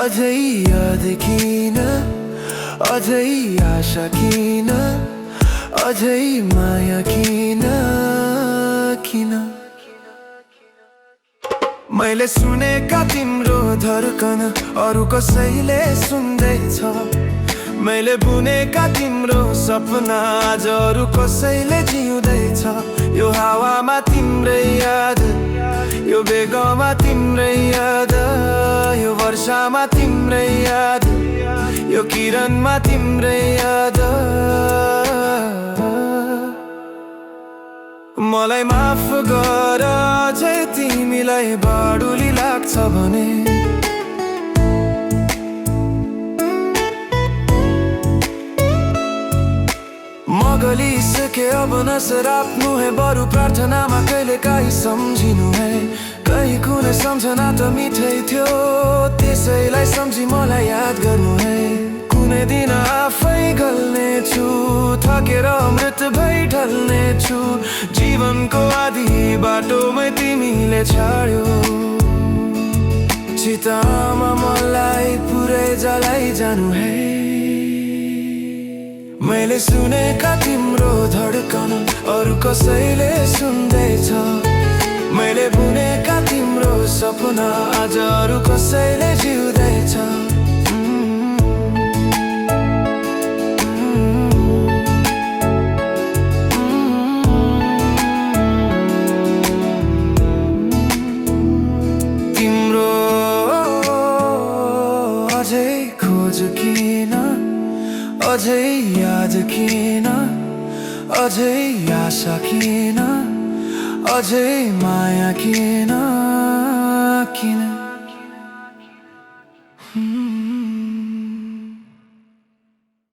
अझै याद किन, अझै आशा किन, अझै माया किन किन। मैले सुनेका तिम्रो धड्कन अरू कसैले सुन्दैछ, मैले बुनेका तिम्रो सपना आज अरू कसैले जिउँदैछ। यो हावामा तिम्रै याद, यो बेगमा तिम्रै याद, यो वर्षामा तिम्रै याद, यो किरणमा तिम्रै याद। मलाई माफ गर अझै तिमीलाई बाडुली लाग्छ भने। म गलिसके अब नसर आफ्नो है, बरु प्रार्थनामा कहिले काहीँ सम्झिनु है। कहीँ कुनै सम्झना त मिठै थियो, त्यसैलाई सम्झी मलाई याद गर्नु है। कुनै दिन आफै गल्ने छु, थकेर मृत भई ढल्ने छु। जीवनको आधी बाटोमै तिमीले छाड्यो, चितामा मलाई पुरै जलाई जानु है। मैले सुनेका तिम्रो धड्कन अरू कसैले सुन्दैछ, मैले बुनेका तिम्रो सपना आज अरू कसैले जिउँदैछ। तिम्रो अझै खोज किन, अझै याद किन, अझै आशा किन, अझै माया किन किन।